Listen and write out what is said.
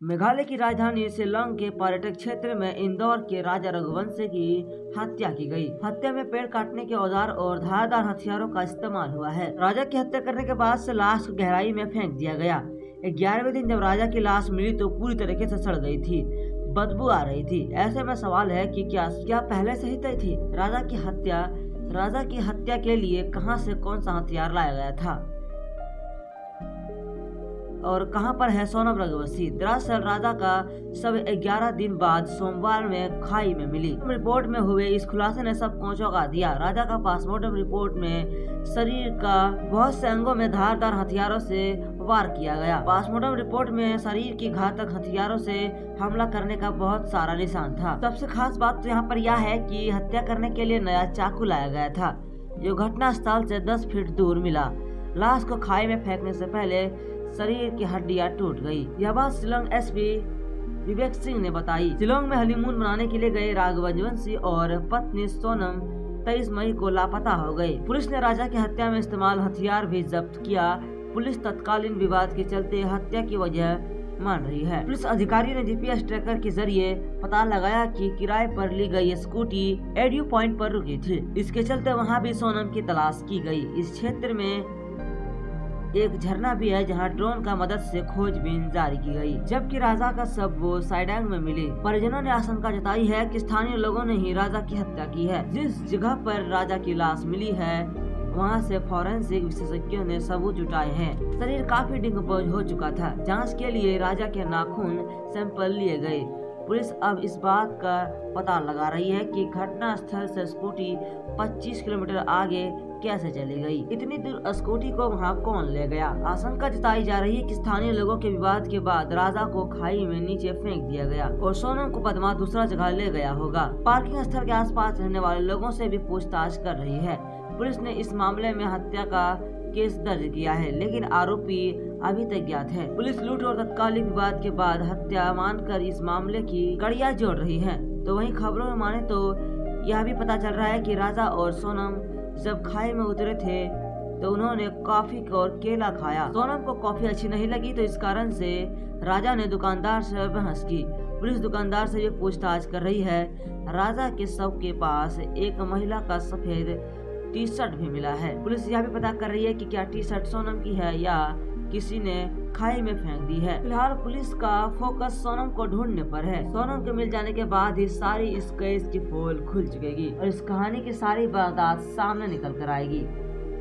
मेघालय की राजधानी शिलोंग के पर्यटक क्षेत्र में इंदौर के राजा रघुवंश की हत्या की गई। हत्या में पेड़ काटने के औजार और धारदार हथियारों का इस्तेमाल हुआ है। राजा की हत्या करने के बाद से लाश को गहराई में फेंक दिया गया। 11वें दिन जब राजा की लाश मिली तो पूरी तरीके से सड़ गई थी, बदबू आ रही थी। ऐसे में सवाल है कि क्या पहले से ही तय थी? राजा की हत्या के लिए कहां से कौन सा हथियार लाया गया था और कहां पर है सोनम रघुवंशी? दरअसल राजा का शव 11 दिन बाद सोमवार में खाई में मिली। रिपोर्ट में हुए इस खुलासे ने सबको चौंका दिया। राजा का पोस्टमार्टम रिपोर्ट में शरीर का बहुत से अंगों में धारदार हथियारों से वार किया गया। पोस्टमार्टम रिपोर्ट में शरीर की घातक हथियारों से हमला करने का बहुत सारा निशान था। सबसे खास बात तो यहाँ पर यह है कि हत्या करने के लिए नया चाकू लाया गया था, जो घटना स्थल से 10 फीट दूर मिला। लाश को खाई में फेंकने से पहले शरीर की हड्डियां टूट गई। यह बात शिलोंग एसपी विवेक सिंह ने बताई। शिलोंग में हनीमून मनाने के लिए गए रघुवंशी और पत्नी सोनम 23 मई को लापता हो गए। पुलिस ने राजा की हत्या में इस्तेमाल हथियार भी जब्त किया। पुलिस तत्कालीन विवाद के चलते हत्या की वजह मान रही है। पुलिस अधिकारियों ने जीपीएस ट्रैकर के जरिए पता लगाया कि किराए पर ली गई स्कूटी एडियो पॉइंट पर रुकी थी। इसके चलते वहां भी सोनम की तलाश की गई। इस क्षेत्र में एक झरना भी है जहां ड्रोन का मदद से खोजबीन जारी की गई। जबकि राजा का शव वो साइडांग में मिले। परिजनों ने आशंका जताई है कि स्थानीय लोगों ने ही राजा की हत्या की है। जिस जगह पर राजा की लाश मिली है वहां से फॉरेंसिक विशेषज्ञों ने सबूत जुटाए हैं। शरीर काफी डिकम्पोज हो चुका था। जांच के लिए राजा के नाखून सैंपल लिए गए। पुलिस अब इस बात का पता लगा रही है कि घटना स्थल से स्कूटी 25 किलोमीटर आगे कैसे चली गई। इतनी दूर स्कूटी को वहां कौन ले गया? आशंका जताई जा रही है कि स्थानीय लोगों के विवाद के बाद राजा को खाई में नीचे फेंक दिया गया और सोनम को बदमाश दूसरा जगह ले गया होगा। पार्किंग स्थल के आसपास रहने वाले लोगों से भी पूछताछ कर रही है। पुलिस ने इस मामले में हत्या का केस दर्ज किया है, लेकिन आरोपी अभी तक ज्ञात है। पुलिस लूट और तत्कालीन विवाद के बाद हत्या मानकर इस मामले की कड़ियां जोड़ रही है। तो वहीं खबरों में माने तो यह भी पता चल रहा है कि राजा और सोनम जब खाई में उतरे थे तो उन्होंने कॉफी और केला खाया। सोनम को कॉफी अच्छी नहीं लगी तो इस कारण से राजा ने दुकानदार से बहस की। पुलिस दुकानदार से ये पूछताछ कर रही है। राजा के शव के पास एक महिला का सफेद टी शर्ट भी मिला है। पुलिस यह भी पता कर रही है कि क्या टी शर्ट सोनम की है या किसी ने खाई में फेंक दी है। फिलहाल पुलिस का फोकस सोनम को ढूंढने पर है। सोनम के मिल जाने के बाद ही सारी इस केस की पोल खुल चुकेगी और इस कहानी की सारी बात सामने निकल कर आएगी।